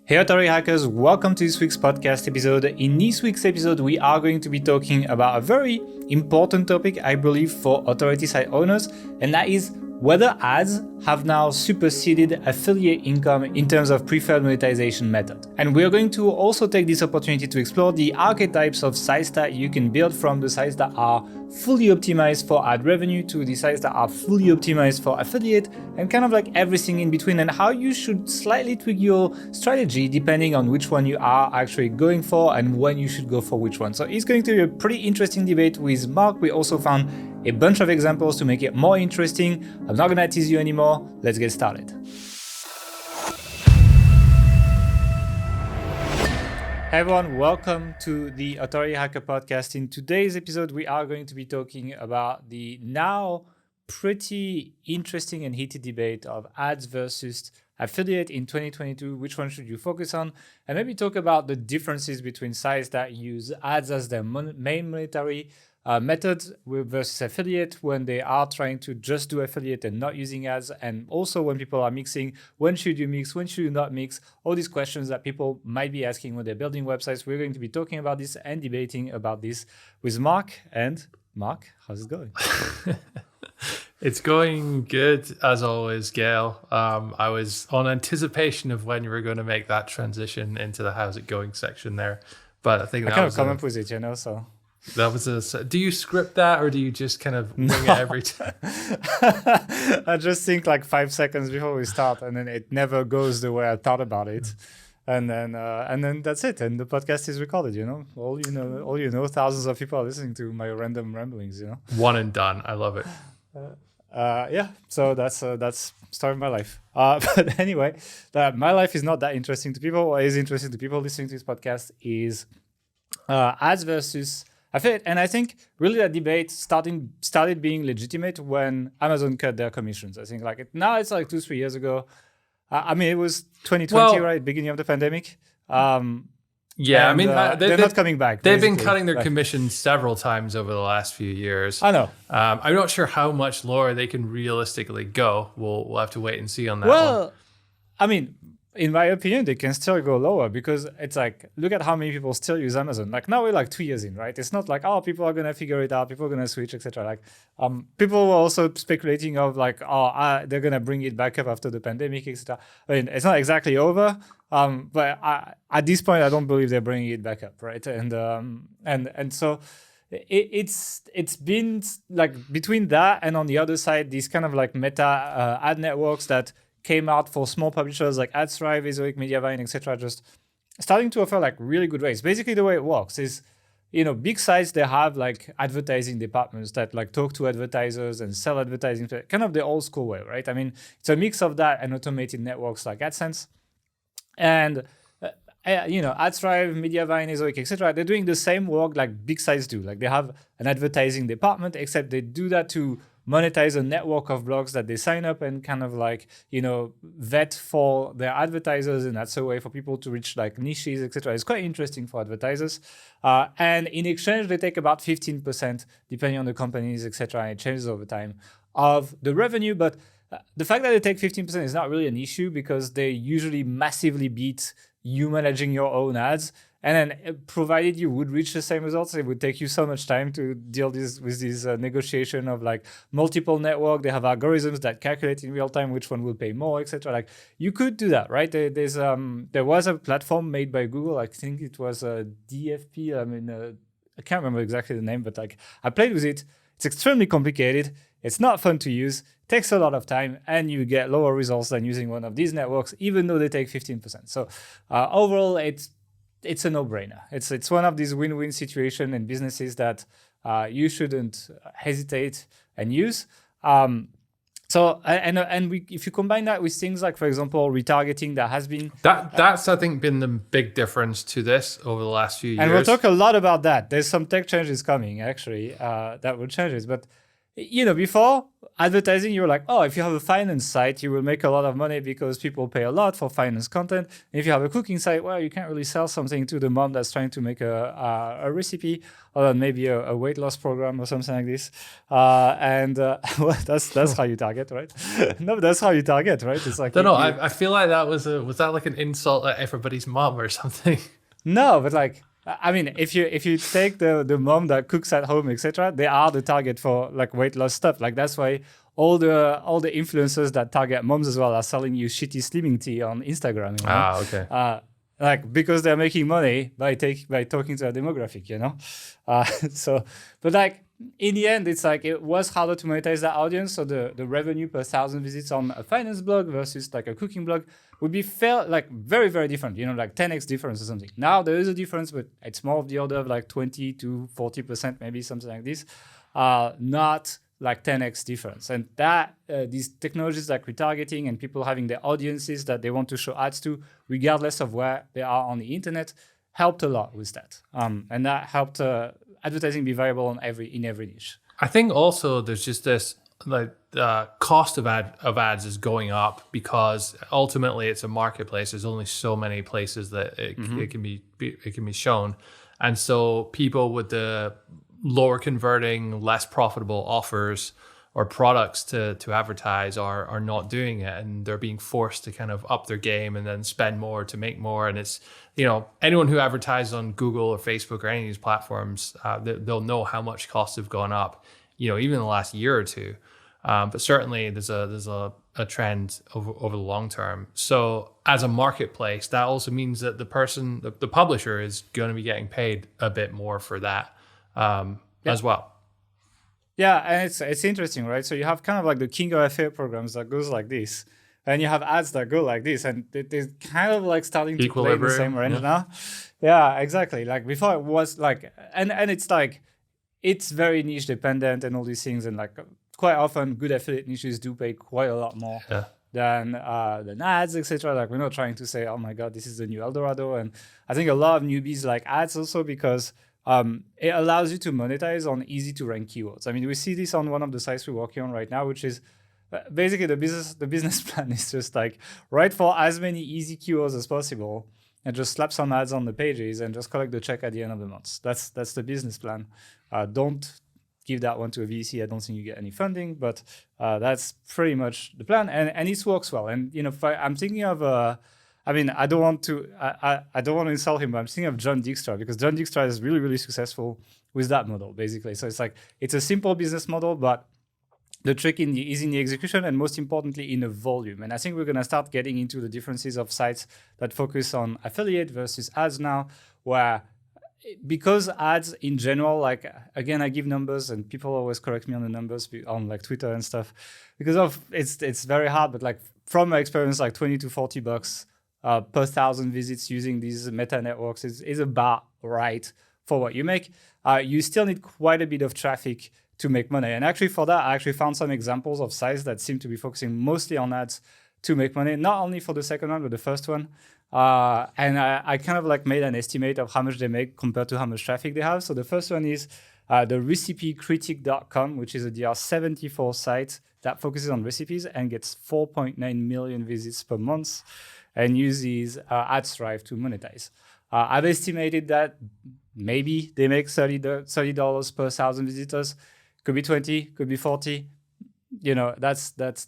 Hey Authority Hackers, welcome to this week's podcast episode. In this week's episode, we are going to be talking about a very important topic, I believe, for authority site owners, and that is whether ads have now superseded affiliate income in terms of preferred monetization method. And we're going to also take this opportunity to explore the archetypes of sites that you can build, from the sites that are fully optimized for ad revenue to the sites that are fully optimized for affiliate, and kind of like everything in between, and how you should slightly tweak your strategy depending on which one you are actually going for and when you should go for which one. So it's going to be a pretty interesting debate with Mark. We also found a bunch of examples to make it more interesting. I'm not gonna tease you anymore. Let's get started. Hey everyone, welcome to the Authority Hacker Podcast. In today's episode, we are going to be talking about the now pretty interesting and heated debate of ads versus affiliate in 2022. Which one should you focus on? And maybe talk about the differences between sites that use ads as their main monetary method versus affiliate, when they are trying to just do affiliate and not using ads, and also when people are mixing, when should you mix, when should you not mix, all these questions that people might be asking when they're building websites. We're going to be talking about this and debating about this with Mark. And Mark, how's it going? It's going good as always, Gail. I was on anticipation of when you were going to make that transition into the how's it going section there, but I think I kind of come up with it, so. That was do you script that, or do you just kind of wing it every time? I just think like 5 seconds before we start, and then it never goes the way I thought about it. And then that's it. And the podcast is recorded, all thousands of people are listening to my random ramblings, One and done. I love it. Yeah. So that's starting my life. But anyway, my life is not that interesting to people. What is interesting to people listening to this podcast is ads versus affiliate. And I think really that debate started being legitimate when Amazon cut their commissions. I think now it's like 2-3 years ago. It was 2020, right? Beginning of the pandemic. Yeah, they're not coming back. They've been cutting their commissions several times over the last few years. I know. I'm not sure how much lower they can realistically go. We'll have to wait and see on that one. In my opinion, they can still go lower, because it's like, look at how many people still use Amazon. Like now we're like 2 years in, right? It's not like, people are going to figure it out, people are going to switch, etc. People were also speculating of they're going to bring it back up after the pandemic, etc. It's not exactly over, but at this point, I don't believe they're bringing it back up, right? And so it's been like between that and on the other side, these kind of like meta ad networks that came out for small publishers like Adthrive, Ezoic, MediaVine, etc., just starting to offer like really good rates. Basically, the way it works is, big sites, they have like advertising departments that like talk to advertisers and sell advertising, kind of the old school way, right? It's a mix of that and automated networks like AdSense. And Adthrive, MediaVine, Ezoic, etc., they're doing the same work like big sites do. Like they have an advertising department, except they do that to monetize a network of blogs that they sign up and kind of vet for their advertisers, and that's a way for people to reach like niches, etc. It's quite interesting for advertisers. And in exchange, they take about 15%, depending on the companies, etc. And it changes over time, of the revenue. But the fact that they take 15% is not really an issue, because they usually massively beat you managing your own ads. And then, provided you would reach the same results, it would take you so much time to deal with this negotiation of like multiple network. They have algorithms that calculate in real time which one will pay more, etc. Like you could do that, right? There was a platform made by Google. I think it was a DFP. I can't remember exactly the name, but like I played with it. It's extremely complicated. It's not fun to use. Takes a lot of time, and you get lower results than using one of these networks, even though they take 15%. So overall, it's a no-brainer. It's one of these win-win situations in businesses that you shouldn't hesitate and use. If you combine that with things like, for example, retargeting, that has been that's I think been the big difference to this over the last few years. And we'll talk a lot about that. There's some tech changes coming actually that will change this, but before advertising, you were like, oh, if you have a finance site, you will make a lot of money because people pay a lot for finance content. If you have a cooking site, well, you can't really sell something to the mom that's trying to make a recipe, or maybe a weight loss program or something like this. Well, that's how you target, right? No, that's how you target, right? It's like, I don't know. I feel like that was that like an insult at everybody's mom or something? No, but like, I mean, if you take the mom that cooks at home, etc., they are the target for like weight loss stuff. Like that's why all the influencers that target moms as well are selling you shitty slimming tea on Instagram. Okay. Like because they're making money by talking to a demographic, but like in the end, it's like it was harder to monetize that audience. So the revenue per 1,000 visits on a finance blog versus like a cooking blog would be very, very different, like 10x difference or something. Now there is a difference, but it's more of the order of like 20 to 40%, maybe something like this, not like 10x difference. And that these technologies like retargeting and people having their audiences that they want to show ads to, regardless of where they are on the internet, helped a lot with that. And that helped advertising be viable in every niche. I think also there's just this like cost of ads is going up because ultimately it's a marketplace. There's only so many places that it can be shown, and so people with the lower converting, less profitable offers or products to advertise are not doing it, and they're being forced to kind of up their game and then spend more to make more. And it's anyone who advertises on Google or Facebook or any of these platforms, they'll know how much costs have gone up, even in the last year or two. But certainly there's a trend over the long term. So as a marketplace, that also means that the publisher is going to be getting paid a bit more for that as well. Yeah, and it's interesting, right? So you have kind of like the king of affiliate programs that goes like this, and you have ads that go like this, and they're kind of like starting to play in the same range now. Yeah, exactly. Like before it was like, and it's like, it's very niche dependent and all these things, and like quite often good affiliate niches do pay quite a lot more than ads, etc. Like we're not trying to say, oh my God, this is the new Eldorado. And I think a lot of newbies like ads also because it allows you to monetize on easy to rank keywords. I mean, we see this on one of the sites we're working on right now, which is basically the business plan is just like write for as many easy keywords as possible and just slap some ads on the pages and just collect the check at the end of the month. That's the business plan. Don't give that one to a VC. I don't think you get any funding, but that's pretty much the plan, and it works well. And I'm thinking of I mean, I don't want to insult him, but I'm thinking of John Dykstra because John Dykstra is really, really successful with that model, basically. So it's like it's a simple business model, but the trick is in the execution and most importantly in the volume. And I think we're going to start getting into the differences of sites that focus on affiliate versus ads now, where because ads in general, like again, I give numbers and people always correct me on the numbers on like Twitter and stuff because of it's very hard, but like from my experience, like $20 to $40 per 1,000 visits using these meta networks is about right for what you make. You still need quite a bit of traffic to make money. And actually for that, I actually found some examples of sites that seem to be focusing mostly on ads to make money, not only for the second one, but the first one. And I kind of like made an estimate of how much they make compared to how much traffic they have. So the first one is the recipecritic.com, which is a DR74 site that focuses on recipes and gets 4.9 million visits per month and uses Adthrive to monetize. I've estimated that maybe they make $30 per 1,000 visitors. Could be 20, could be 40. That's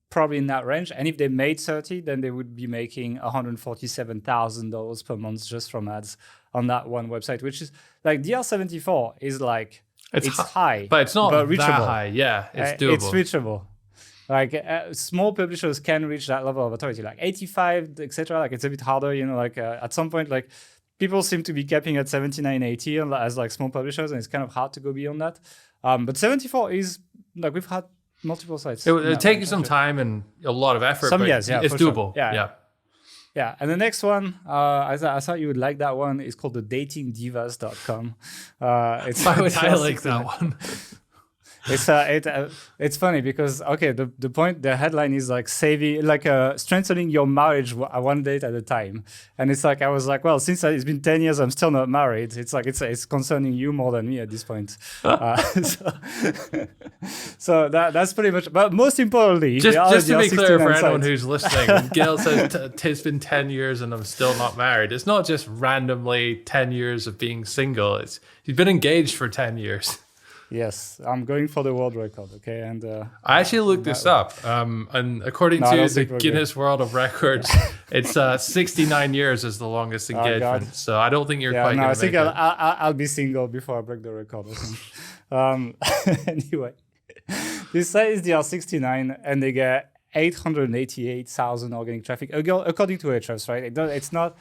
probably in that range. And if they made 30, then they would be making $147,000 per month just from ads on that one website, which is like DR74 is like, it's high, but it's not reachable. That high. Yeah, it's doable. It's reachable. Like small publishers can reach that level of authority, like 85, etc. Like it's a bit harder, at some point, like people seem to be capping at 79, 80 as like small publishers, and it's kind of hard to go beyond that. But 74 is like we've had multiple sites. It'll take you some time and a lot of effort, but it's doable. Sure. Yeah. And the next one, I thought you would like that one, is called the datingdivas.com. Why would I like that one? It's funny because the headline is like strengthening your marriage one date at a time, and it's like I was like, well, since it's been 10 years, I'm still not married. It's like it's concerning you more than me at this point. So that's pretty much. But most importantly, just to be clear for anyone who's listening, when Gail says it's been 10 years and I'm still not married, it's not just randomly 10 years of being single. He's been engaged for 10 years. Yes, I'm going for the world record. Okay, and I actually looked this up, and according to the Guinness World of Records, it's 69 years is the longest engagement. So I don't think you're quite. No, I think I'll be single before I break the record. Anyway, this site is DR69, and they get 888,000 organic traffic according to Ahrefs, right? It's not.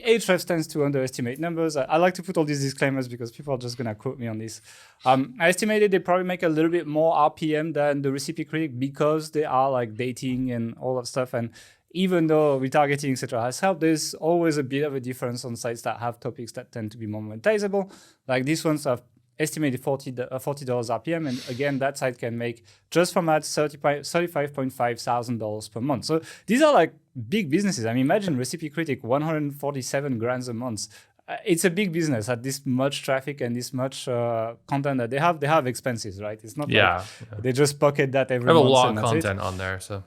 Ahrefs tends to underestimate numbers. I like to put all these disclaimers because people are just going to quote me on this. I estimated they probably make a little bit more RPM than the Recipe Critic because they are like dating and all that stuff. And even though retargeting, etc., has helped, there's always a bit of a difference on sites that have topics that tend to be more monetizable. Like these ones have estimated $40 RPM. And again, that site can make just from ads $35,500 per month. So these are like big businesses. I mean, imagine Recipe Critic, 147 grand a month. It's a big business at this much traffic and this much content that they have. They have expenses, right? It's not like they just pocket that every month. They have a lot of content on there, so.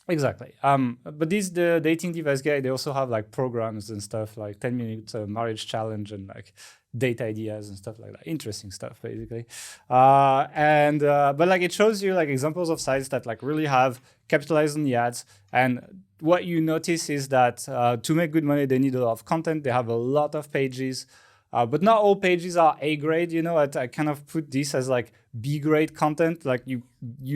Exactly. But the Dating Divas guy, they also have like programs and stuff like 10-minute marriage challenge and like date ideas and stuff like that. Interesting stuff, basically. But like it shows you like examples of sites that like really have capitalized on the ads. And what you notice is that to make good money, they need a lot of content. They have a lot of pages. But not all pages are A grade, you know. I kind of put this as like B grade content. Like you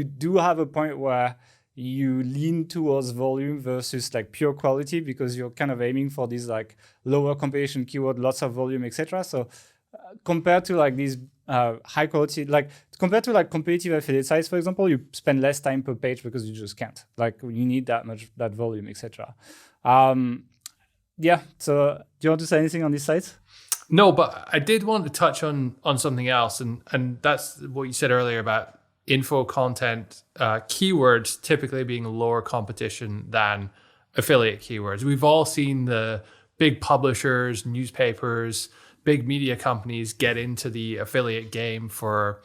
do have a point where you lean towards volume versus like pure quality because you're kind of aiming for these like lower competition keyword, lots of volume, etc. So compared to like these high quality, like compared to like competitive affiliate sites, for example, you spend less time per page because you just can't. Like you need that volume, etc. Yeah. So do you want to say anything on these sites? No, but I did want to touch on something else, and that's what you said earlier about info content keywords typically being lower competition than affiliate keywords. We've all seen the big publishers, newspapers, big media companies get into the affiliate game for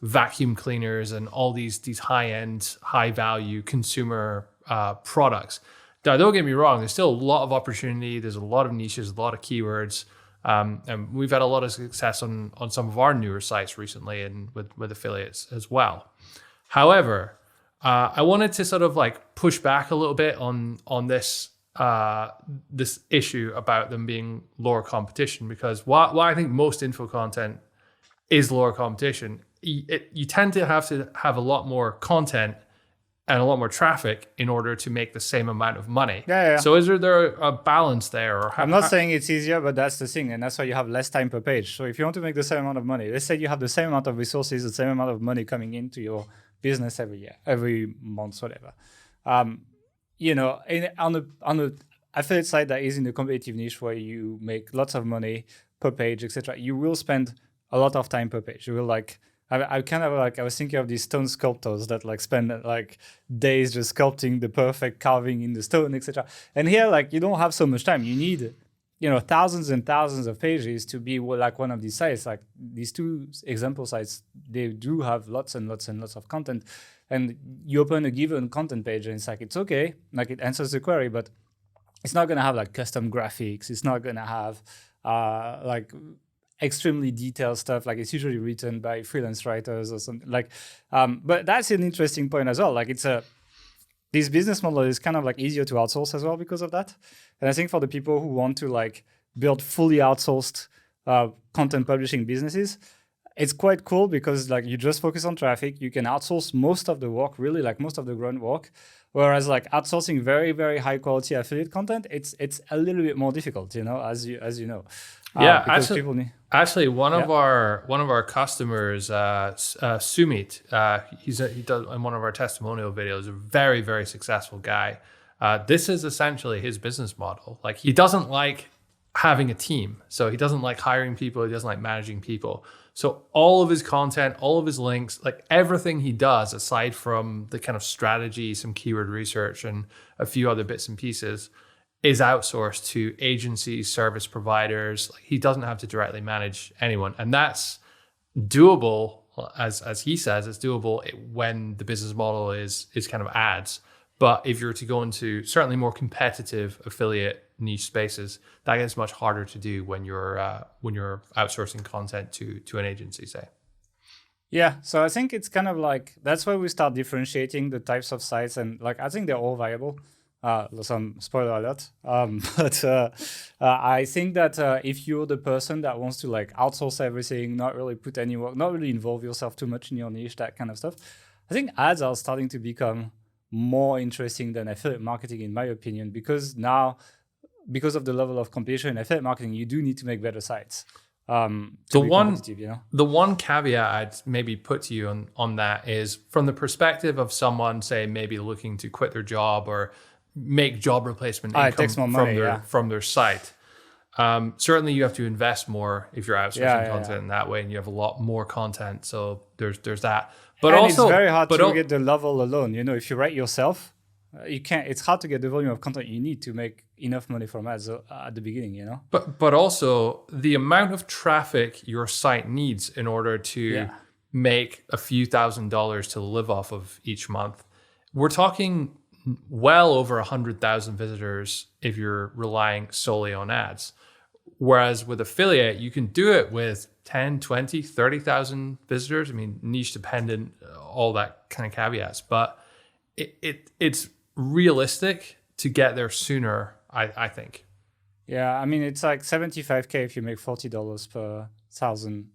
vacuum cleaners and all these high-end, high-value consumer products. Now, don't get me wrong, there's still a lot of opportunity. There's a lot of niches, a lot of keywords. And we've had a lot of success on some of our newer sites recently and with affiliates as well. However, I wanted to sort of like push back a little bit on this this issue about them being lower competition, because while I think most info content is lower competition, you tend to have a lot more content and a lot more traffic in order to make the same amount of money. Yeah. So is there a balance there? Or I'm not saying it's easier, but that's the thing. And that's why you have less time per page. So if you want to make the same amount of money, let's say you have the same amount of resources, the same amount of money coming into your business every year, every month, whatever. You know, on the affiliate site that is in the competitive niche where you make lots of money per page, etc., you will spend a lot of time per page. You will like... I kind of like, I was thinking of these stone sculptors that like spend like days just sculpting the perfect carving in the stone, etc. And here, like, you don't have so much time. You need, you know, thousands and thousands of pages to be like one of these sites. Like these two example sites, they do have lots and lots and lots of content. And you open a given content page and it's like, it's okay. Like it answers the query, but it's not going to have like custom graphics. It's not going to have like extremely detailed stuff. Like it's usually written by freelance writers or something like, but that's an interesting point as well. Like this business model is kind of like easier to outsource as well because of that. And I think for the people who want to like build fully outsourced content publishing businesses, it's quite cool because like you just focus on traffic. You can outsource most of the work, really like most of the grunt work. Whereas like outsourcing very, very high quality affiliate content, it's a little bit more difficult, you know, as you know. Yeah, actually, one of our customers, Sumit, he does in one of our testimonial videos, a very, very successful guy. This is essentially his business model. Like he doesn't like having a team. So he doesn't like hiring people. He doesn't like managing people. So all of his content, all of his links, like everything he does, aside from the kind of strategy, some keyword research, and a few other bits and pieces, is outsourced to agencies, service providers. Like, he doesn't have to directly manage anyone. And that's doable, as he says, it's doable when the business model is kind of ads. But if you're to go into certainly more competitive affiliate niche spaces, that gets much harder to do when you're outsourcing content to an agency, say. Yeah, so I think it's kind of like that's where we start differentiating the types of sites, and like I think they're all viable. Some spoiler alert, but I think that if you're the person that wants to like outsource everything, not really put any work, not really involve yourself too much in your niche, that kind of stuff, I think ads are starting to become more interesting than affiliate marketing, in my opinion, because of the level of competition in affiliate marketing, you do need to make better sites. The one caveat I'd maybe put to you on that is from the perspective of someone, say, maybe looking to quit their job or make job replacement income from their site. Certainly you have to invest more if you're outsourcing content in that way, and you have a lot more content. So there's that. But and also it's very hard to get the level alone. You know, if you write yourself, you can't. It's hard to get the volume of content you need to make enough money from ads at the beginning. You know. But also the amount of traffic your site needs in order to make a few $1,000s to live off of each month. We're talking well over 100,000 visitors if you're relying solely on ads. Whereas with affiliate, you can do it with 10, 20, 30,000 visitors. I mean, niche dependent, all that kind of caveats, but it's realistic to get there sooner, I think. Yeah, I mean, it's like $75K if you make $40 per 1,000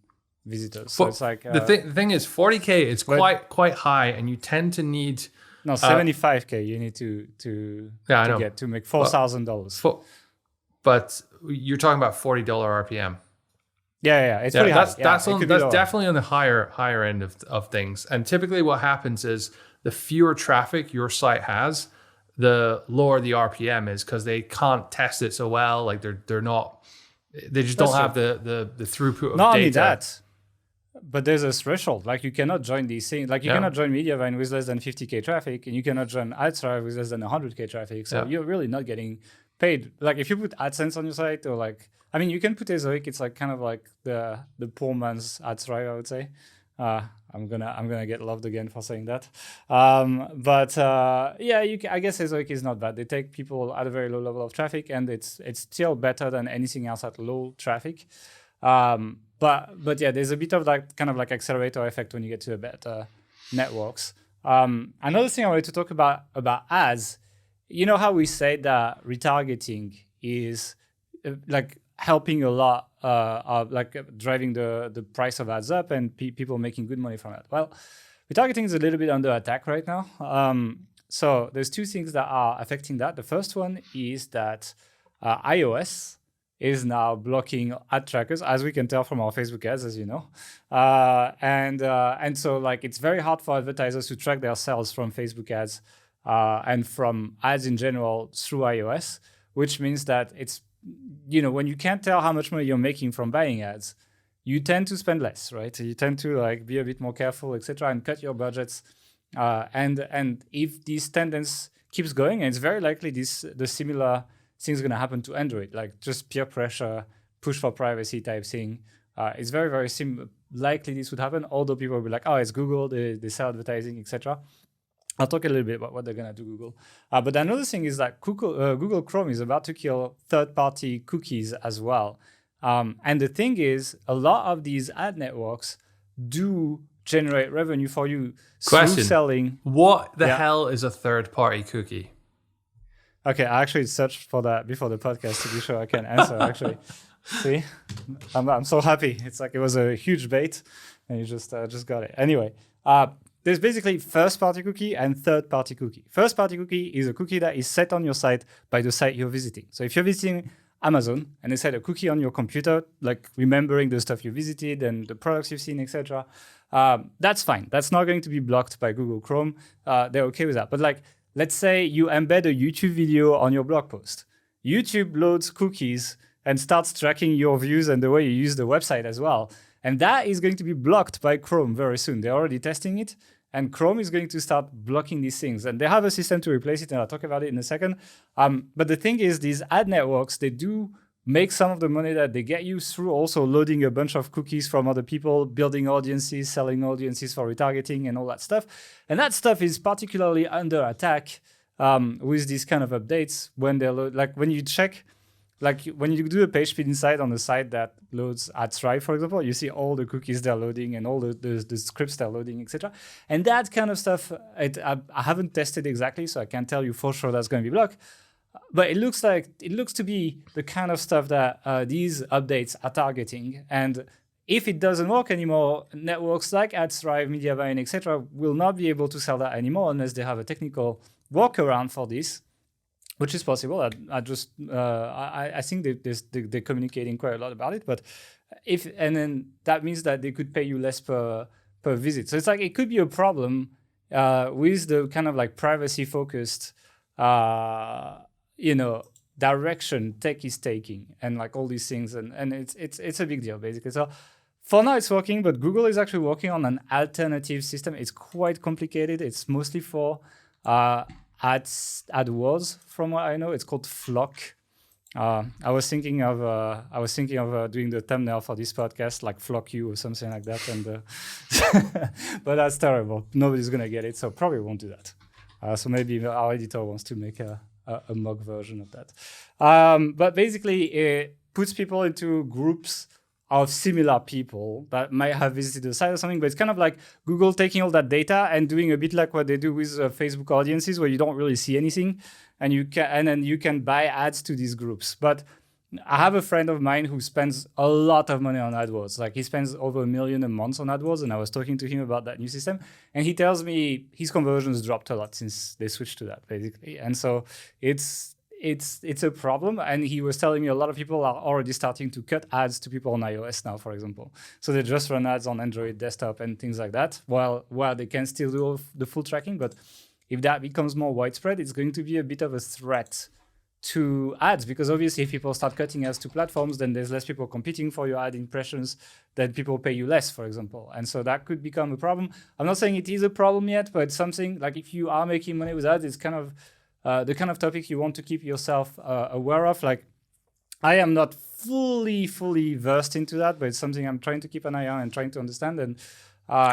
visitors. So it's like the thing is, $40K is quite high, and you tend to need 75K. You need to get to make $4,000. But you're talking about $40 RPM. Yeah, it's pretty high. That's definitely on the higher end of things. And typically, what happens is the fewer traffic your site has, the lower the RPM is, because they can't test it so well. Like they just don't have the throughput of not data. Only that, but there's a threshold. Like you cannot join these things. Like you cannot join MediaVine with less than 50K traffic, and you cannot join Adthrive with less than 100K traffic. So you're really not getting paid. Like if you put AdSense on your site, or like, I mean, you can put Ezoic. It's like kind of like the poor man's Adthrive, I would say. I'm gonna get loved again for saying that. But I guess Ezoic is not bad. They take people at a very low level of traffic, and it's still better than anything else at low traffic. But yeah, there's a bit of that kind of like accelerator effect when you get to the better networks. Another thing I wanted to talk about ads. You know how we say that retargeting is like helping a lot of like driving the price of ads up and people making good money from it. Well, retargeting is a little bit under attack right now. So there's two things that are affecting that. The first one is that iOS is now blocking ad trackers, as we can tell from our Facebook ads, as you know. And so like it's very hard for advertisers to track their sales from Facebook ads and from ads in general through iOS, which means that it's, you know, when you can't tell how much money you're making from buying ads, you tend to spend less, right? So you tend to like be a bit more careful, etc., and cut your budgets. And if this tendency keeps going, and it's very likely the similar thing's going to happen to Android, like just peer pressure, push for privacy type thing. It's very, very likely this would happen, although people will be like, oh, it's Google, they sell advertising, etc. I'll talk a little bit about what they're going to do, Google. But another thing is that Google Chrome is about to kill third-party cookies as well. And the thing is, a lot of these ad networks do generate revenue for you through selling. What the hell is a third-party cookie? Okay, I actually searched for that before the podcast to be sure I can answer, actually. See? I'm so happy. It's like it was a huge bait, and you just got it. Anyway, there's basically first-party cookie and third-party cookie. First-party cookie is a cookie that is set on your site by the site you're visiting. So if you're visiting Amazon and they set a cookie on your computer, like remembering the stuff you visited and the products you've seen, etc., that's fine. That's not going to be blocked by Google Chrome. They're okay with that. But like, let's say you embed a YouTube video on your blog post. YouTube loads cookies and starts tracking your views and the way you use the website as well. And that is going to be blocked by Chrome very soon. They're already testing it, and Chrome is going to start blocking these things. And they have a system to replace it, and I'll talk about it in a second. But the thing is, these ad networks, they do make some of the money that they get you through also loading a bunch of cookies from other people, building audiences, selling audiences for retargeting and all that stuff. And that stuff is particularly under attack with these kind of updates when they load, like when you check, like when you do a page speed insight on the site that loads Adthrive, for example, you see all the cookies they're loading and all the scripts they're loading, etc. And that kind of stuff, I haven't tested exactly, so I can't tell you for sure that's going to be blocked. But it looks to be the kind of stuff that these updates are targeting. And if it doesn't work anymore, networks like Adthrive, MediaVine, etc., will not be able to sell that anymore unless they have a technical workaround for this, which is possible. I think they're communicating quite a lot about it. But then that means that they could pay you less per visit. So it's like it could be a problem with the kind of like privacy focused. Direction tech is taking and like all these things. And it's a big deal, basically. So for now, it's working, but Google is actually working on an alternative system. It's quite complicated. It's mostly for AdWords, from what I know. It's called Flock. I was thinking of doing the thumbnail for this podcast, like Flock You or something like that. And but that's terrible. Nobody's going to get it, so probably won't do that. So maybe our editor wants to make a mock version of that. But basically, it puts people into groups of similar people that might have visited the site or something. But it's kind of like Google taking all that data and doing a bit like what they do with Facebook audiences, where you don't really see anything, and then you can buy ads to these groups. But I have a friend of mine who spends a lot of money on AdWords. Like he spends over $1 million a month on AdWords, and I was talking to him about that new system, and he tells me his conversions dropped a lot since they switched to that, basically. And so it's a problem. And he was telling me a lot of people are already starting to cut ads to people on iOS now, for example. So they just run ads on Android desktop and things like that, while they can still do the full tracking. But if that becomes more widespread, it's going to be a bit of a threat to ads, because obviously if people start cutting ads to platforms, then there's less people competing for your ad impressions, then people pay you less, for example. And so that could become a problem. I'm not saying it is a problem yet, but it's something like if you are making money with ads, it's kind of the kind of topic you want to keep yourself aware of. Like I am not fully versed into that, but it's something I'm trying to keep an eye on and trying to understand. And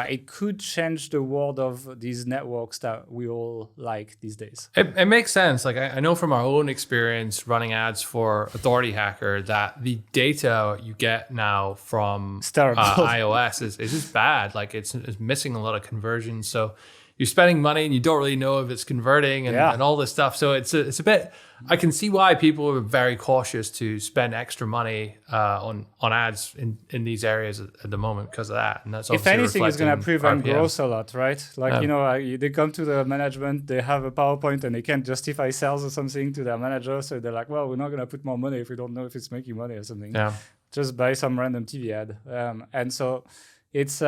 it could change the world of these networks that we all like these days. It makes sense. Like I know from our own experience running ads for Authority Hacker that the data you get now from iOS is just bad. Like it's missing a lot of conversions. So you're spending money and you don't really know if it's converting and all this stuff. So it's a bit, I can see why people are very cautious to spend extra money on ads in these areas at the moment because of that. And that's if anything, it's going to prevent RPM. growth a lot, right? Like, they come to the management, they have a PowerPoint and they can't justify sales or something to their manager. So they're like, well, we're not going to put more money if we don't know if it's making money or something. Yeah. Just buy some random TV ad. And so it's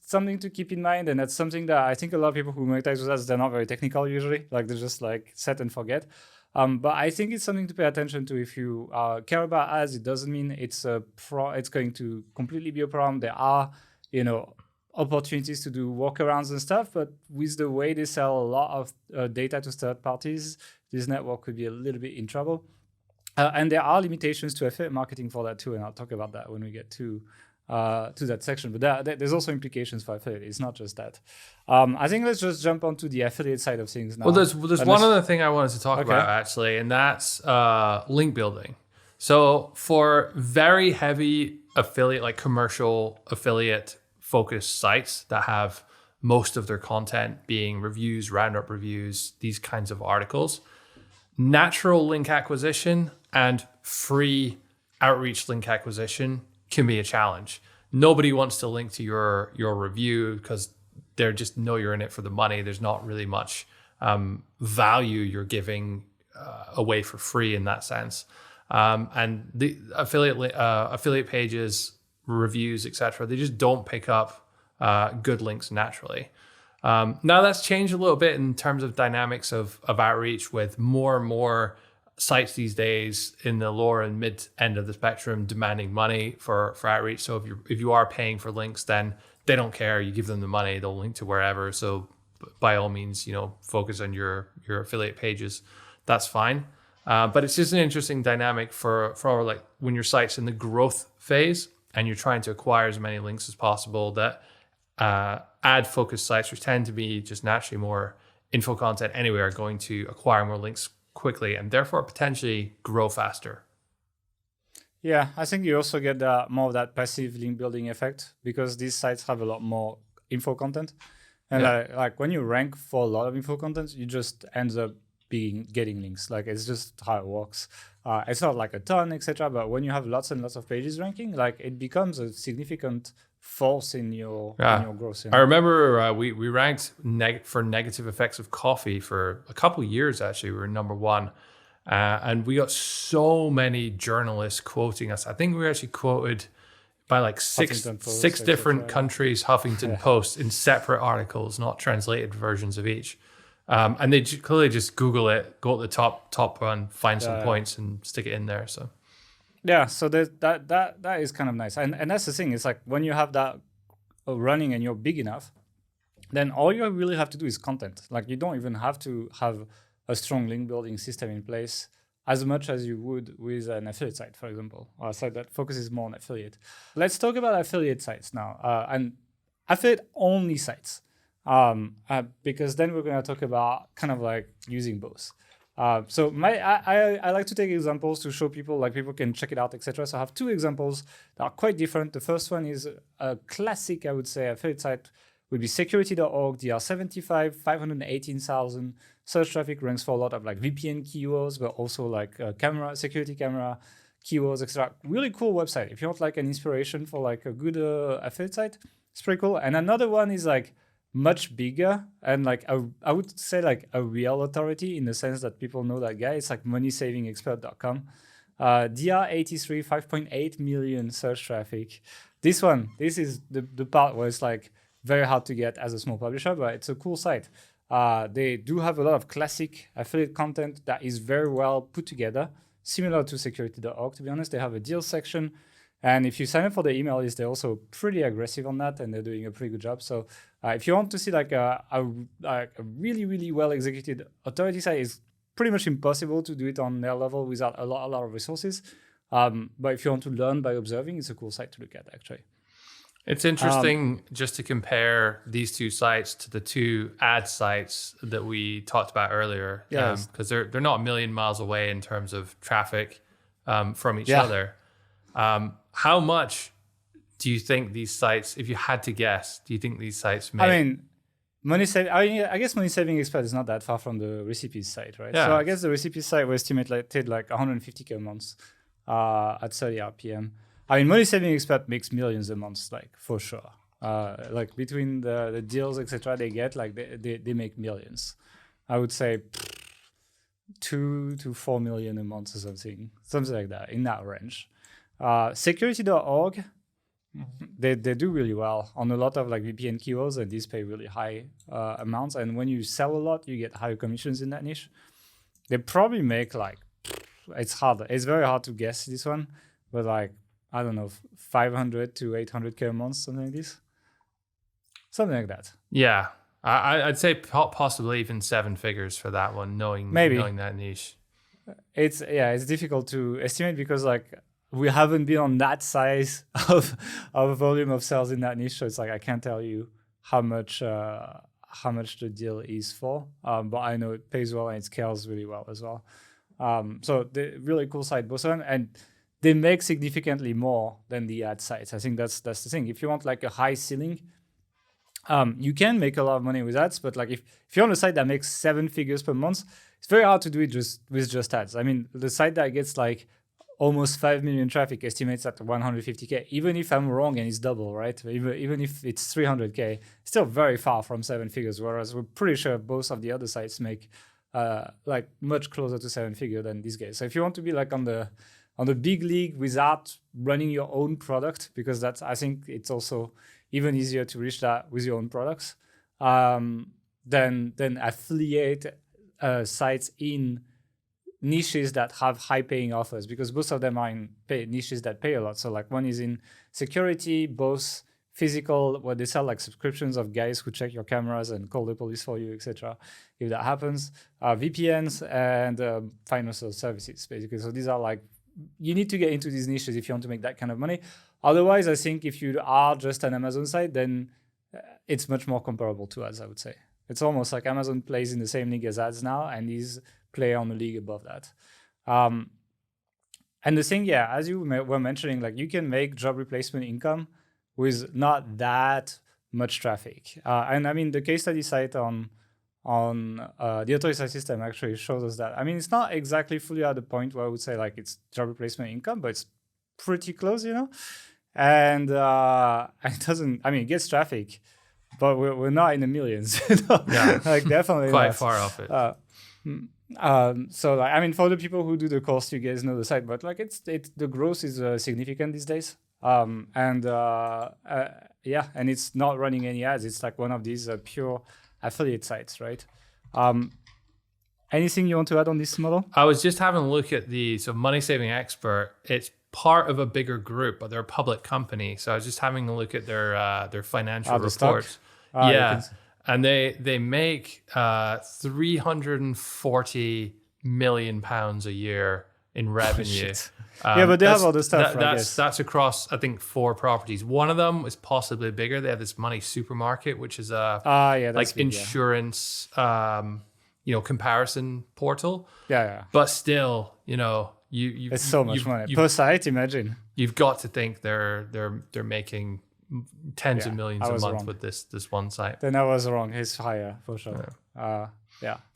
something to keep in mind, and that's something that I think a lot of people who monetize with ads, they're not very technical usually. Like they're just like set and forget. But I think it's something to pay attention to. If you care about ads, it doesn't mean it's going to completely be a problem. There are opportunities to do workarounds and stuff, but with the way they sell a lot of data to third parties, this network could be a little bit in trouble. And there are limitations to affiliate marketing for that too, and I'll talk about that when we get to that section. But there's also implications for affiliate. It's not just that. I think let's just jump onto the affiliate side of things now. Well, there's one other thing I wanted to talk about actually, and that's link building. So for very heavy affiliate, like commercial affiliate focused sites that have most of their content being reviews, roundup reviews, these kinds of articles, natural link acquisition and free outreach link acquisition can be a challenge. Nobody wants to link to your review because they just know you're in it for the money. There's not really much value you're giving away for free in that sense. And the affiliate pages, reviews, etc., they just don't pick up good links naturally. Now that's changed a little bit in terms of dynamics of outreach, with more and more sites these days in the lower and mid end of the spectrum demanding money for outreach. So if you are paying for links, then they don't care. You give them the money, they'll link to wherever. So by all means, focus on your affiliate pages. That's fine. But it's just an interesting dynamic for like when your site's in the growth phase and you're trying to acquire as many links as possible, that ad focused sites, which tend to be just naturally more info content anyway, are going to acquire more links quickly and therefore potentially grow faster. Yeah, I think you also get more of that passive link building effect because these sites have a lot more info content. And like when you rank for a lot of info content, you just ends up getting links. Like it's just how it works. It's not like a ton, etc. But when you have lots and lots of pages ranking, like it becomes a significant force in your growth. I remember we ranked for negative effects of coffee for a couple of years. Actually, we were number one, and we got so many journalists quoting us. I think we were actually quoted by like six different countries, Huffington Post, in separate articles, not translated versions of each. And they clearly just Google it, go at the top one, find some points, and stick it in there. So. Yeah, so that is kind of nice, and that's the thing. It's like when you have that running and you're big enough, then all you really have to do is content. Like you don't even have to have a strong link building system in place as much as you would with an affiliate site, for example, or a site that focuses more on affiliate. Let's talk about affiliate sites now, and affiliate only sites, because then we're going to talk about kind of like using both. So I like to take examples to show people, like people can check it out, etc. So I have two examples that are quite different. The first one is a classic, I would say, affiliate site would be security.org, DR75, 518,000 search traffic, ranks for a lot of like VPN keywords, but also like security camera keywords, etc. Really cool website. If you want like an inspiration for like a good affiliate site, it's pretty cool. And another one is like much bigger and like I would say like a real authority in the sense that people know that guy. It's like moneysavingexpert.com. DR83, 5.8 million search traffic. This is the part where it's like very hard to get as a small publisher, but it's a cool site. They do have a lot of classic affiliate content that is very well put together, similar to security.org, to be honest. They have a deal section. And if you sign up for the email list, they're also pretty aggressive on that, and they're doing a pretty good job. So if you want to see like a really, really well executed authority site, it's pretty much impossible to do it on their level without a lot of resources. But if you want to learn by observing, it's a cool site to look at, actually. It's interesting just to compare these two sites to the two ad sites that we talked about earlier, because they're not a million miles away in terms of traffic from each other. How much do you think these sites, if you had to guess, do you think these sites make? I mean, I guess Money Saving Expert is not that far from the Recipes site, right? Yeah. So I guess the Recipes site was estimated like 150K a month at 30 RPM. I mean, Money Saving Expert makes millions a month, like for sure. Like between the deals, etc., they get, like they make millions. I would say 2 to 4 million a month or something like that, in that range. Security.org, they do really well on a lot of like VPN keywords, and these pay really high amounts. And when you sell a lot, you get higher commissions in that niche. They probably make like, it's very hard to guess this one, but like, I don't know, 500 to 800K a month, something like this. Something like that. Yeah. I'd say possibly even 7 figures for that one, knowing that niche. It's difficult to estimate because like we haven't been on that size of volume of sales in that niche. So it's like, I can't tell you how much the deal is for, but I know it pays well and it scales really well as well. So the really cool site, both of them, and they make significantly more than the ad sites. I think that's the thing. If you want like a high ceiling, you can make a lot of money with ads, but like if you're on a site that makes 7 figures per month, it's very hard to do it with just ads. I mean, the site that gets like almost 5 million traffic estimates at 150K, even if I'm wrong and it's double, right? Even if it's 300K, still very far from 7 figures, whereas we're pretty sure both of the other sites make like much closer to 7 figure than these guys. So if you want to be like on the big league without running your own product, because I think it's also even easier to reach that with your own products, then affiliate sites in niches that have high paying offers, because most of them are in niches that pay a lot. So like one is in security, both physical, where they sell like subscriptions of guys who check your cameras and call the police for you, etc. If that happens, VPNs and financial services, basically. So these are like, you need to get into these niches if you want to make that kind of money. Otherwise, I think if you are just an Amazon site, then it's much more comparable to ads, I would say. It's almost like Amazon plays in the same league as ads now, and these play on the league above that. And the thing, yeah, as you were mentioning, like you can make job replacement income with not that much traffic. And I mean, the case study site on the Adthrive system actually shows us that. I mean, it's not exactly fully at the point where I would say like it's job replacement income, but it's pretty close, you know? And it doesn't, I mean, it gets traffic, but we're not in the millions. You know? Yeah, like definitely quite not. far off it. So like, I mean, for the people who do the course, you guys know the site, but like the growth is significant these days. And it's not running any ads. It's like one of these pure affiliate sites, right? Anything you want to add on this model? I was just having a look at so Money Saving Expert. It's part of a bigger group, but they're a public company. So I was just having a look at their financial reports. And they make £340 million a year in revenue. But they have all the stuff. That's across, I think, 4 properties. One of them is possibly bigger. They have this Money Supermarket, which is a like big, insurance, comparison portal. Yeah. But still, it's so much money per site. Imagine. You've got to think they're making tens of millions a month wrong with this one site. Then I was wrong. It's higher for sure.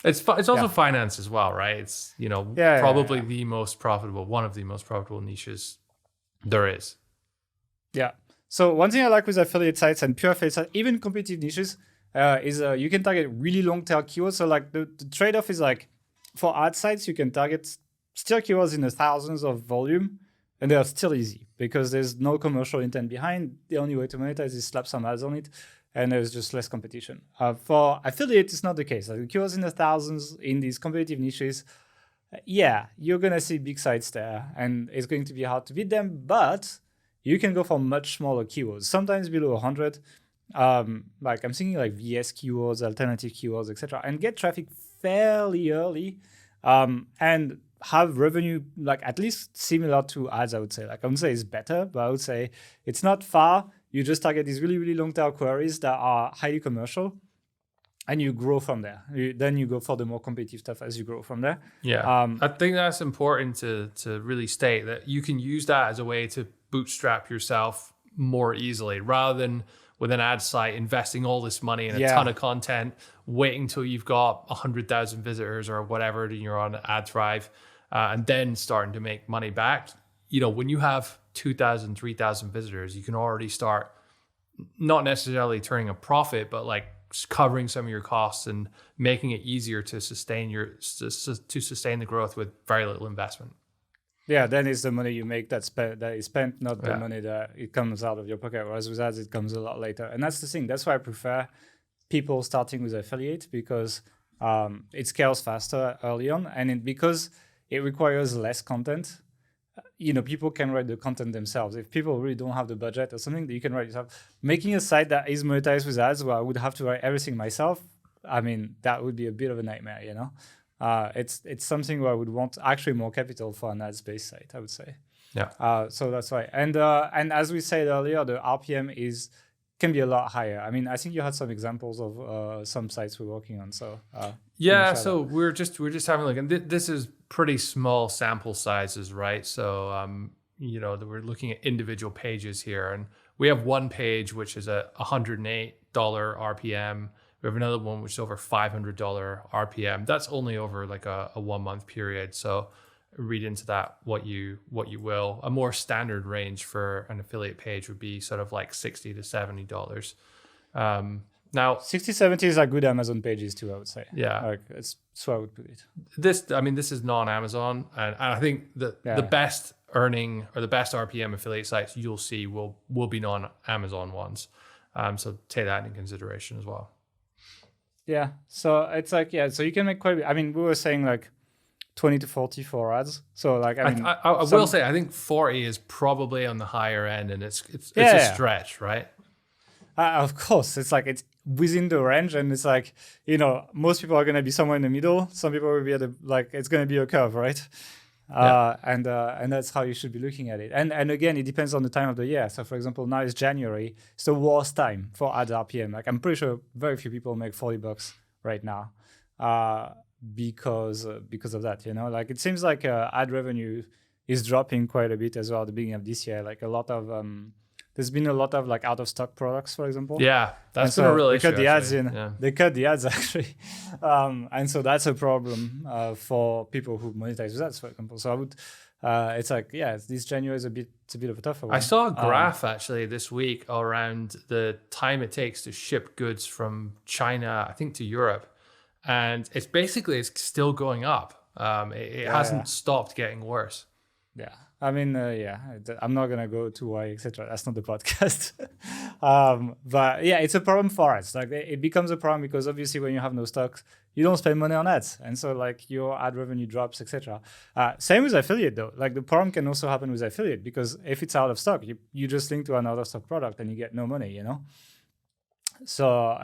It's also finance as well, right? It's probably the most profitable, one of the most profitable niches there is. Yeah. So one thing I like with affiliate sites and pure affiliate sites, even competitive niches, is you can target really long tail keywords. So like the trade-off is like for ad sites, you can target still keywords in the thousands of volume, and they are still easy because there's no commercial intent behind. The only way to monetize is slap some ads on it, and there's just less competition. For affiliate, it's not the case. Like the keywords in the thousands in these competitive niches, you're gonna see big sites there, and it's going to be hard to beat them. But you can go for much smaller keywords, sometimes below 100. Like I'm thinking like VS keywords, alternative keywords, etc., and get traffic fairly early, and have revenue like at least similar to ads. I would say, like I wouldn't say it's better, but I would say it's not far. You just target these really, really long tail queries that are highly commercial, and you grow from there. Then you go for the more competitive stuff as you grow from there. Yeah, I think that's important to really state that you can use that as a way to bootstrap yourself more easily, rather than with an ad site investing all this money in a ton of content, waiting till you've got 100,000 visitors or whatever, and you're on Adthrive, and then starting to make money back. When you have 2,000, 3,000 visitors, you can already start not necessarily turning a profit, but like covering some of your costs and making it easier to sustain the growth with very little investment. Yeah, then it's the money you make that is spent, not the money that it comes out of your pocket. Whereas with ads, it comes a lot later. And that's the thing. That's why I prefer people starting with affiliate, because it scales faster early on, and because it requires less content. People can write the content themselves. If people really don't have the budget or something, that you can write yourself. Making a site that is monetized with ads, where I would have to write everything myself, I mean, that would be a bit of a nightmare, It's something where I would want actually more capital for an ads-based site, I would say. Yeah. So that's why. And as we said earlier, the RPM can be a lot higher. I mean, I think you had some examples of some sites we're working on. So so we're just having a look, and this is pretty small sample sizes, right? So we're looking at individual pages here, and we have one page which is a $108 RPM. We have another one which is over $500 RPM. That's only over like a 1 month period. So read into that what you will. A more standard range for an affiliate page would be sort of like $60 to $70. Now 60, 70 is like good Amazon pages too, I would say. Yeah. Like it's so I would put it. This is non-Amazon, and I think that the best earning or the best RPM affiliate sites you'll see will be non-Amazon ones. So take that into consideration as well. Yeah. So it's like, so you can make quite a bit. I mean, we were saying like 20 to 40 for ads. So like, I mean, I will say, I think 40 is probably on the higher end, and it's Yeah, a yeah. stretch, right? Of course, it's like it's within the range, and it's like, you know, most people are gonna be somewhere in the middle. Some people will be at the, like, it's gonna be a curve, right? And that's how you should be looking at it. And again, it depends on the time of the year. So for example, now it's January. It's the worst time for ad RPM. Like I'm pretty sure very few people make $40 right now, because of that. You know, like it seems like ad revenue is dropping quite a bit as well at the beginning of this year. Like a lot of there's been a lot of like out of stock products, for example. Yeah, that's been a real issue. They cut the ads actually. in. Yeah. They cut the ads actually, and so that's a problem for people who monetize with ads, for example. So I would, it's like, yeah, this January is it's a bit of a tougher one. I saw a graph actually this week around the time it takes to ship goods from China, I think, to Europe, and it's still going up. It hasn't stopped getting worse. Yeah. I mean, I'm not going to go to why, etc. That's not the podcast. But yeah, it's a problem for ads. Like it becomes a problem because obviously when you have no stocks, you don't spend money on ads. And so like your ad revenue drops, etc. Same with affiliate though. Like the problem can also happen with affiliate because if it's out of stock, you just link to an out of stock product and you get no money, you know? So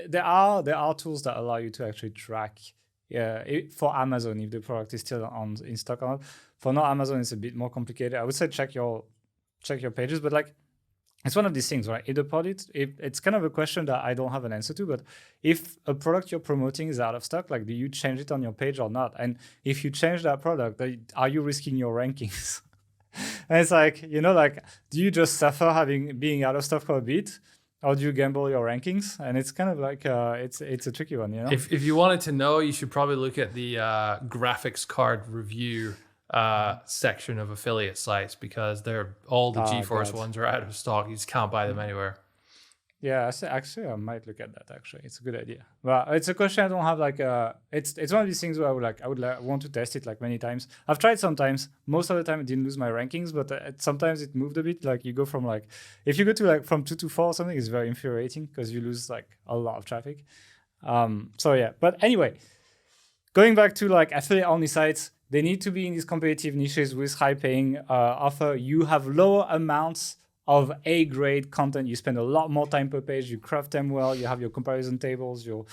there are tools that allow you to actually track for Amazon if the product is still in stock or not. For not Amazon, it's a bit more complicated. I would say check your pages, but like it's one of these things, right? If the product, it's kind of a question that I don't have an answer to, but if a product you're promoting is out of stock, like do you change it on your page or not? And if you change that product, are you risking your rankings? And it's like, you know, like do you just suffer being out of stock for a bit? Or do you gamble your rankings? And it's kind of like it's a tricky one, you know. If you wanted to know, you should probably look at the graphics card review section of affiliate sites because all the GeForce ones are out of stock. You just can't buy them anywhere. Yeah, actually, I might look at that. Actually, it's a good idea. But it's a question I don't have. Like, it's one of these things where I would want to test it like many times. I've tried sometimes. Most of the time, I didn't lose my rankings, but sometimes it moved a bit. Like you go from like, if you go to like from 2 to 4 or something, it's very infuriating because you lose like a lot of traffic. So yeah, but anyway, going back to like affiliate only sites, they need to be in these competitive niches with high paying offer. You have lower amounts of A-grade content. You spend a lot more time per page. You craft them well. You have your comparison tables, your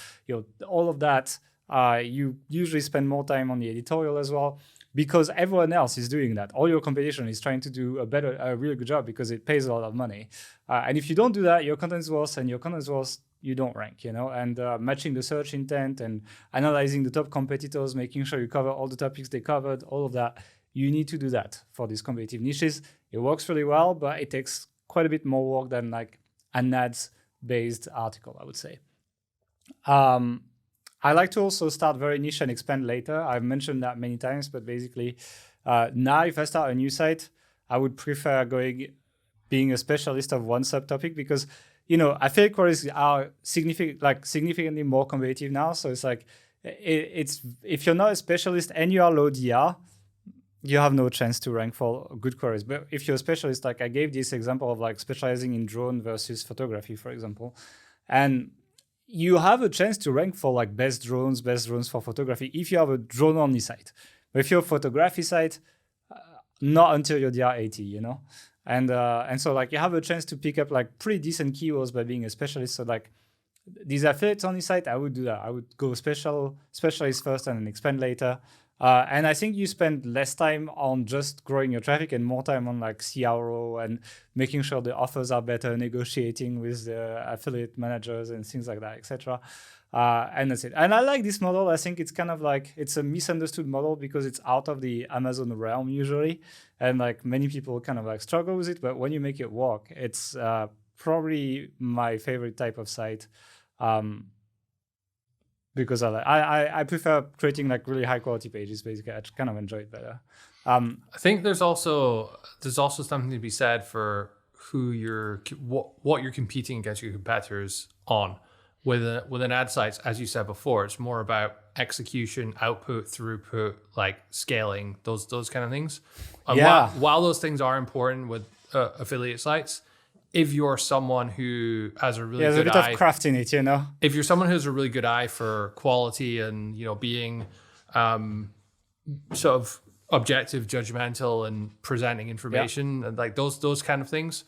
all of that. You usually spend more time on the editorial as well because everyone else is doing that. All your competition is trying to do a really good job because it pays a lot of money. And if you don't do that, your content is worse, and your content is worse, you don't rank, you know, and matching the search intent and analyzing the top competitors, making sure you cover all the topics they covered, all of that. You need to do that for these competitive niches. It works really well, but it takes quite a bit more work than like an ads-based article, I would say. I like to also start very niche and expand later. I've mentioned that many times, but basically now if I start a new site, I would prefer being a specialist of one subtopic because, you know, affiliate queries are significantly more competitive now. So it's like, it's if you're not a specialist and you are low DR, you have no chance to rank for good queries. But if you're a specialist, like I gave this example of like specializing in drone versus photography, for example, and you have a chance to rank for like best drones for photography if you have a drone only site. But if you're a photography site, not until you're DR 80, you know? And so like you have a chance to pick up like pretty decent keywords by being a specialist. So like these affiliates only site, I would do that. I would go specialist first and then expand later. And I think you spend less time on just growing your traffic and more time on like CRO and making sure the offers are better, negotiating with the affiliate managers and things like that, etc. And that's it. And I like this model. I think it's kind of like, it's a misunderstood model because it's out of the Amazon realm usually. And like many people kind of like struggle with it, but when you make it work, it's probably my favorite type of site. Because I prefer creating like really high quality pages. Basically, I kind of enjoy it better. I think there's also something to be said for what you're competing against your competitors on. With an ad sites, as you said before, it's more about execution, output, throughput, like scaling, those kind of things. And while those things are important with affiliate sites, if you're someone who has a really good eye, there's a bit of craft in it, you know. If you're someone who has a really good eye for quality and, you know, being sort of objective, judgmental, and presenting information, and like those kind of things,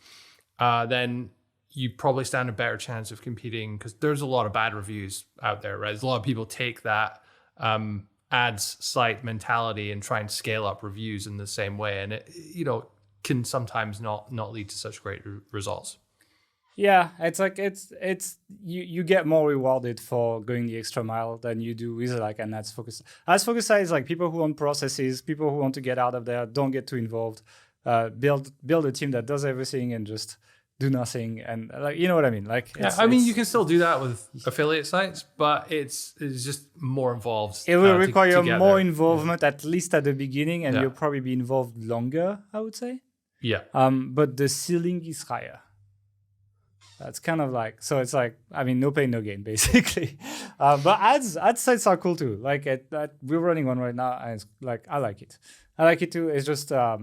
then you probably stand a better chance of competing, because there's a lot of bad reviews out there, right? There's a lot of people take that ads site mentality and try and scale up reviews in the same way, and it, can sometimes not lead to such great results. Yeah, it's like it's you get more rewarded for going the extra mile than you do with like an ads focus. Ads focus site is like people who want processes, people who want to get out of there, don't get too involved, build a team that does everything and just do nothing, and like, you know what I mean? Like, I mean, you can still do that with affiliate sites, but it's just more involved. It will require more involvement, at least at the beginning, and you'll probably be involved longer, I would say. Yeah. But the ceiling is higher. That's kind of like, so it's like, I mean, no pain, no gain, basically. But ads sites are cool too. Like we're running one right now, and it's like, I like it. I like it too. It's just a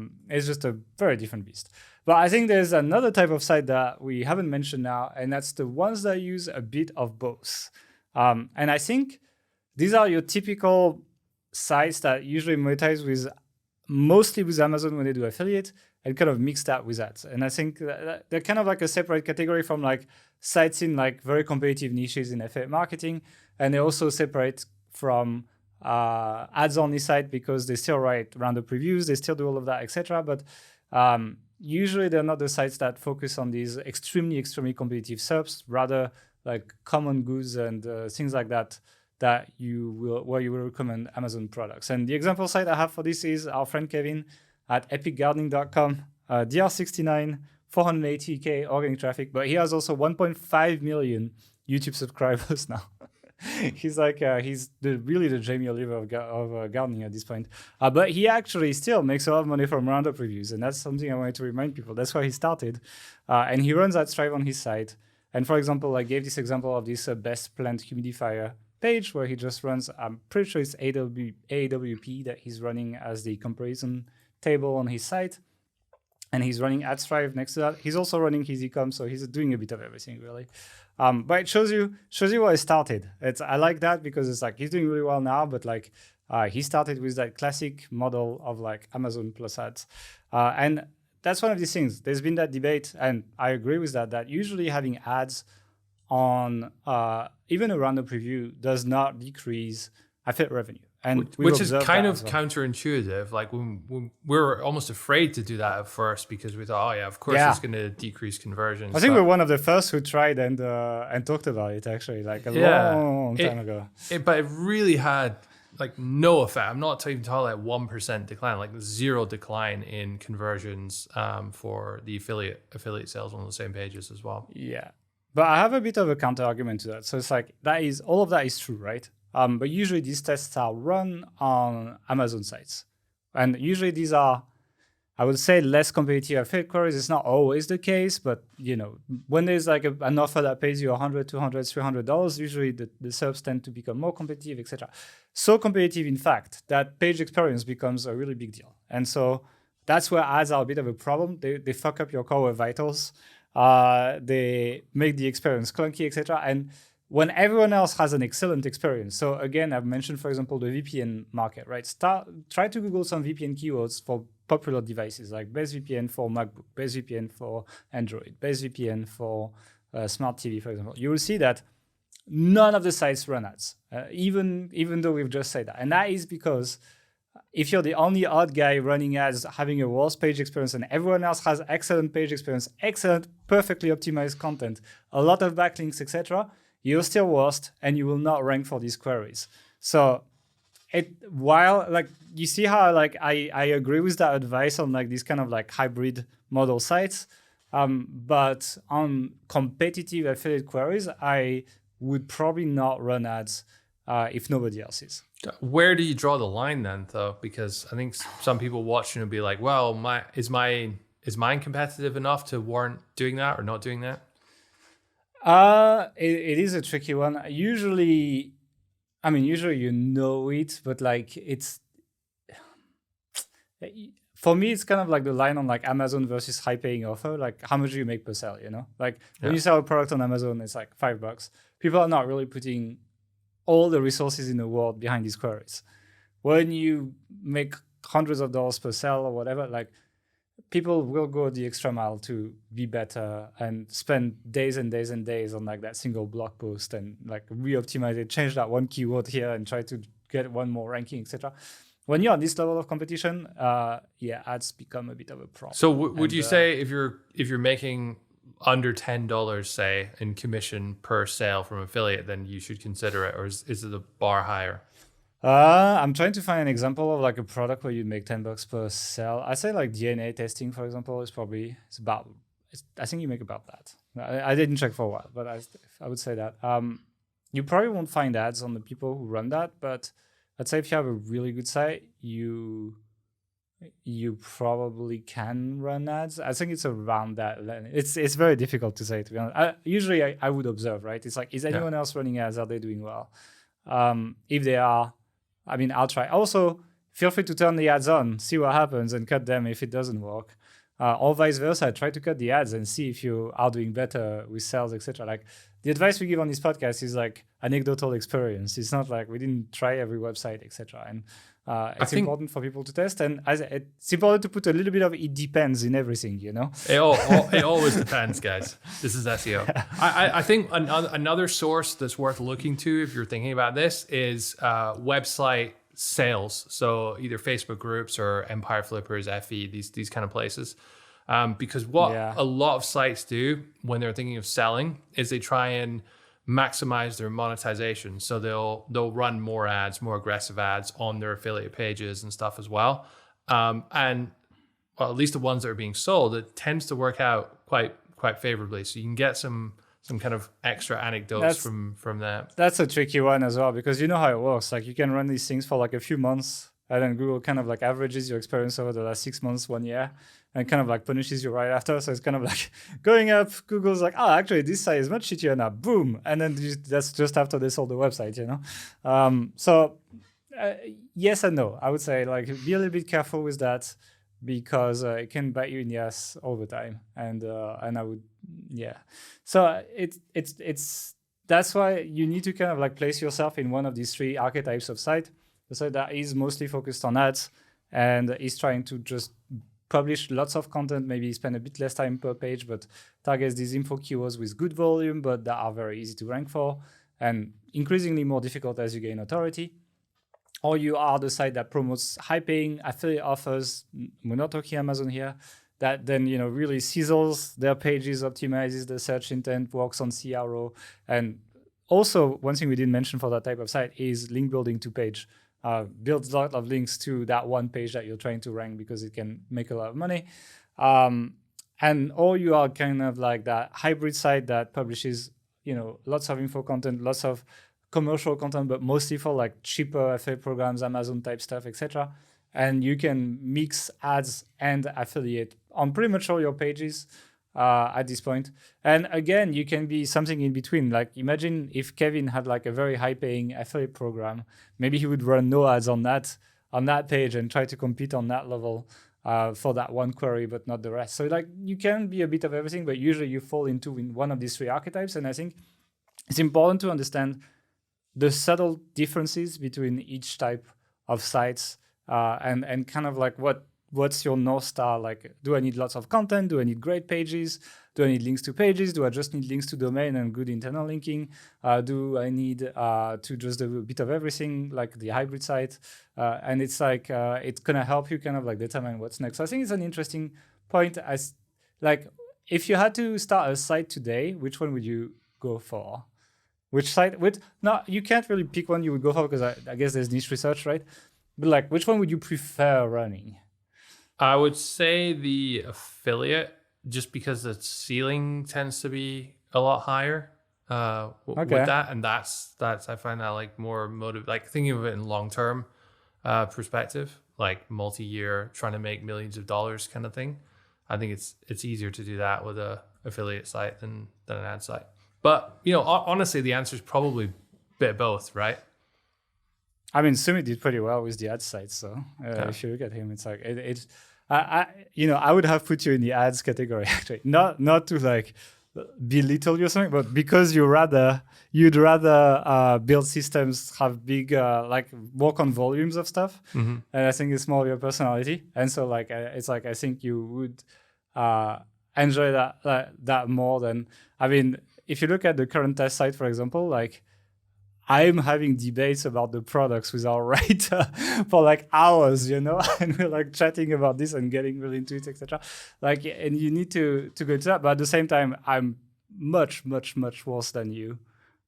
very different beast. But I think there's another type of site that we haven't mentioned now, and that's the ones that use a bit of both. And I think these are your typical sites that usually monetize mostly with Amazon when they do affiliate, and kind of mix that with ads. And I think that they're kind of like a separate category from like sites in like very competitive niches in affiliate marketing. And they also separate from ads only site, because they still write roundup reviews, they still do all of that, etc. But usually they're not the sites that focus on these extremely, extremely competitive SERPs, rather like common goods and things like that, where you will recommend Amazon products. And the example site I have for this is our friend Kevin at epicgardening.com, DR69, 480K organic traffic, but he has also 1.5 million YouTube subscribers now. He's like, he's really the Jamie Oliver of gardening at this point. But he actually still makes a lot of money from roundup reviews, and that's something I wanted to remind people. That's why he started. And he runs Adthrive on his site. And for example, I gave this example of this best plant humidifier page where he just runs, I'm pretty sure it's AWP that he's running as the comparison table on his site, and he's running Adthrive next to that. He's also running his e-com, so he's doing a bit of everything really. But it shows you where he started. I like that, because it's like he's doing really well now, but like he started with that classic model of like Amazon plus ads, and that's one of these things. There's been that debate, and I agree with that usually having ads on even a roundup review does not decrease affiliate revenue. And which is kind of counterintuitive. Like when we're almost afraid to do that at first, because we thought, of course it's going to decrease conversions. I think we're one of the first who tried and talked about it actually, like a long time ago. But it really had like no effect. I'm not even talking like 1% decline, like 0 decline in conversions for the affiliate sales on the same pages as well. Yeah, but I have a bit of a counter argument to that. So it's like all of that is true, right? But usually these tests are run on Amazon sites. And usually these are, I would say, less competitive affiliate queries. It's not always the case, but when there's like an offer that pays you $100, $200, $300, usually the SERPs tend to become more competitive, etc. So competitive, in fact, that page experience becomes a really big deal. And so that's where ads are a bit of a problem. They fuck up your core vitals. They make the experience clunky, etc. And when everyone else has an excellent experience. So again, I've mentioned, for example, the VPN market, right? Try to Google some VPN keywords for popular devices, like best VPN for MacBook, best VPN for Android, best VPN for smart TV, for example. You will see that none of the sites run ads, even though we've just said that. And that is because if you're the only odd guy running ads, having a worse page experience, and everyone else has excellent page experience, excellent, perfectly optimized content, a lot of backlinks, etc., you're still worst, and you will not rank for these queries. So, while like you see how like I agree with that advice on like these kind of like hybrid model sites, but on competitive affiliate queries, I would probably not run ads if nobody else is. Where do you draw the line then, though? Because I think some people watching will be like, "Well, is mine competitive enough to warrant doing that or not doing that?" It is a tricky one. Usually you know it, but like for me, it's kind of like the line on like Amazon versus high paying offer. Like how much do you make per sale, Like when you sell a product on Amazon, it's like $5. People are not really putting all the resources in the world behind these queries. when you make hundreds of dollars per sale or whatever, like people will go the extra mile to be better and spend days and days and days on like that single blog post and like re-optimize it, change that one keyword here and try to get one more ranking, etc. When you're on this level of competition, ads become a bit of a problem. So would you say if you're making under $10, say, in commission per sale from affiliate, then you should consider it, or is it the bar higher? I'm trying to find an example of like a product where you'd make $10 per sale. I say like DNA testing, for example, is probably I think you make about that. I didn't check for a while, but I would say that. You probably won't find ads on the people who run that, but I'd say if you have a really good site, you probably can run ads. I think it's around that. It's very difficult to say, to be honest. Usually I would observe, right? It's like, is anyone else running ads? Are they doing well? If they are, I mean, I'll try. Also, feel free to turn the ads on, see what happens, and cut them if it doesn't work. Or vice versa, try to cut the ads and see if you are doing better with sales, etc. Like the advice we give on this podcast is like anecdotal experience. It's not like we didn't try every website, etc. And it's important for people to test. And it's important to put a little bit of it depends in everything, you know? It always depends, guys. This is SEO. I think another source that's worth looking to if you're thinking about this is website sales. So either Facebook groups or Empire Flippers, FE, these kind of places. Because what a lot of sites do when they're thinking of selling is they try and maximize their monetization. So they'll run more ads, more aggressive ads on their affiliate pages and stuff as well. And well, at least the ones that are being sold, it tends to work out quite favorably. So you can get some kind of extra anecdotes from that. That's a tricky one as well, because you know how it works. Like you can run these things for like a few months, and then Google kind of like averages your experience over the last 6 months, 1 year, and kind of like punishes you right after. So it's kind of like going up. Google's like, oh, actually this site is much shittier now. Boom. And then that's just after they sold the website, you know? Yes and no. I would say like be a little bit careful with that, because it can bite you in the ass all the time. And I would, So it's that's why you need to kind of like place yourself in one of these three archetypes of site. The site that is mostly focused on ads and is trying to just publish lots of content, maybe spend a bit less time per page, but targets these info keywords with good volume, but that are very easy to rank for and increasingly more difficult as you gain authority. Or you are the site that promotes high-paying affiliate offers. We're not talking Amazon here. That then really sizzles their pages, optimizes the search intent, works on CRO, and also one thing we didn't mention for that type of site is link building to page. Builds a lot of links to that one page that you're trying to rank because it can make a lot of money. Or you are kind of like that hybrid site that publishes, lots of info content, lots of commercial content, but mostly for like cheaper affiliate programs, Amazon type stuff, etc. And you can mix ads and affiliate on pretty much all your pages at this point. And again, you can be something in between. Like imagine if Kevin had like a very high paying affiliate program, maybe he would run no ads on that page and try to compete on that level for that one query, but not the rest. So like you can be a bit of everything, but usually you fall into one of these three archetypes. And I think it's important to understand the subtle differences between each type of sites and kind of like what's your North Star? Like, do I need lots of content? Do I need great pages? Do I need links to pages? Do I just need links to domain and good internal linking? Do I need to just do a bit of everything, like the hybrid site? And it's like, it's going to help you kind of like determine what's next. So I think it's an interesting point. As like, if you had to start a site today, which one would you go for? Which site? No, you can't really pick one you would go for because I guess there's niche research, right? But like, which one would you prefer running? I would say the affiliate, just because the ceiling tends to be a lot higher with that, and that's I find that like more like thinking of it in long term perspective, like multi-year, trying to make millions of dollars kind of thing. I think it's easier to do that with a affiliate site than an ad site. But honestly, the answer is probably a bit of both, right? I mean, Sumit did pretty well with the ad site, so if you look at him, it's like I would have put you in the ads category actually, not to like belittle you or something, but because you'd rather build systems, have big like work on volumes of stuff, and I think it's more your personality. And so like it's like I think you would enjoy that more than, I mean, if you look at the current test site, for example, like I'm having debates about the products with our writer for like hours, you know, and we're like chatting about this and getting really into it, etc. Like, and you need to go to that, but at the same time, I'm much worse than you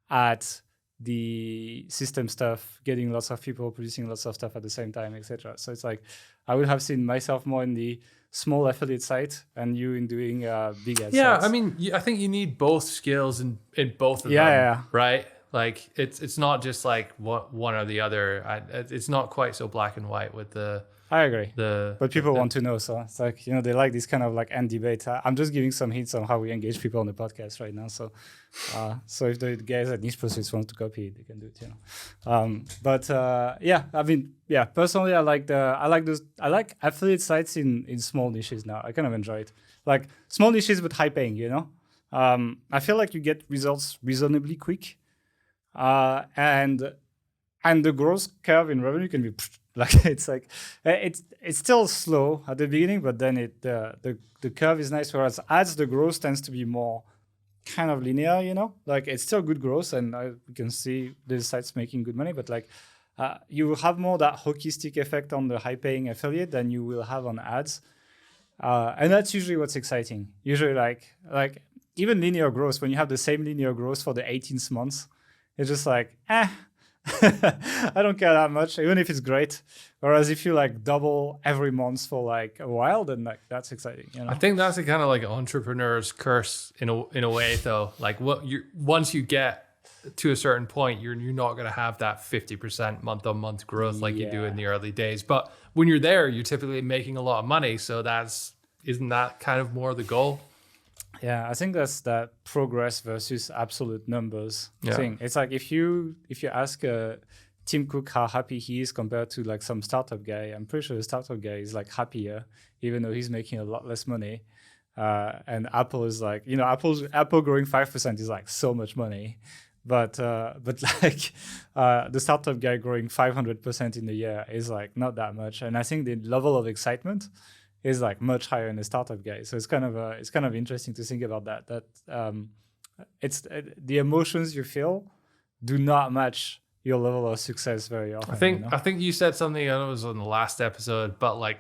at the system stuff, getting lots of people producing lots of stuff at the same time, etc. So it's like I would have seen myself more in the small affiliate site and you in doing big ad sites. I mean, I think you need both skills in both of them, right? Like it's not just like one or the other. It's not quite so black and white with the. I agree. But people want to know, so it's like, you know, they like this kind of like end debate. I'm just giving some hints on how we engage people on the podcast right now. So, so if the guys at Niche Pursuits want to copy it, they can do it, you know. Yeah, I mean, yeah. Personally, I like affiliate sites in small niches now. I kind of enjoy it, like small niches but high paying. You know, I feel like you get results reasonably quick. And the growth curve in revenue can be like it's still slow at the beginning, but then the curve is nice. Whereas ads, the growth tends to be more kind of linear, you know, like it's still good growth, and we can see the sites making good money, but like you will have more that hockey stick effect on the high paying affiliate than you will have on ads, and that's usually what's exciting. Usually, like even linear growth, when you have the same linear growth for the 18th month. It's just like, I don't care that much, even if it's great. Whereas if you like double every month for like a while, then like that's exciting. You know? I think that's a kind of like entrepreneur's curse in a way, though. Like once you get to a certain point, you're not going to have that 50% month-on-month growth like you do in the early days. But when you're there, you're typically making a lot of money. So isn't that kind of more the goal? Yeah, I think that's that progress versus absolute numbers thing. It's like if you ask Tim Cook how happy he is compared to like some startup guy, I'm pretty sure the startup guy is like happier, even though he's making a lot less money. And Apple is like, you know, Apple growing 5% is like so much money, but like the startup guy growing 500% in a year is like not that much. And I think the level of excitement is like much higher in the startup guy. So it's kind of interesting to think about that it's the emotions you feel do not match your level of success very often. I think you said something, I know it was on the last episode, but like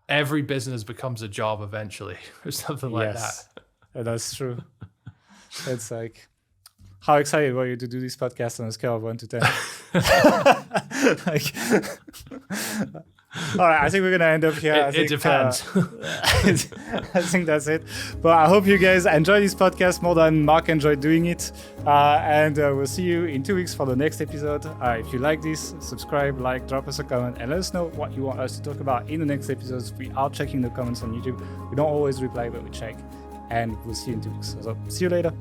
every business becomes a job eventually or something like that. That's true. It's like, how excited were you to do this podcast on a scale of 1 to 10? Like, all right, I think we're going to end up here. It depends. I think that's it. But I hope you guys enjoy this podcast more than Mark enjoyed doing it. And we'll see you in 2 weeks for the next episode. If you like this, subscribe, like, drop us a comment, and let us know what you want us to talk about in the next episodes. We are checking the comments on YouTube. We don't always reply, but we check. And we'll see you in 2 weeks. So see you later.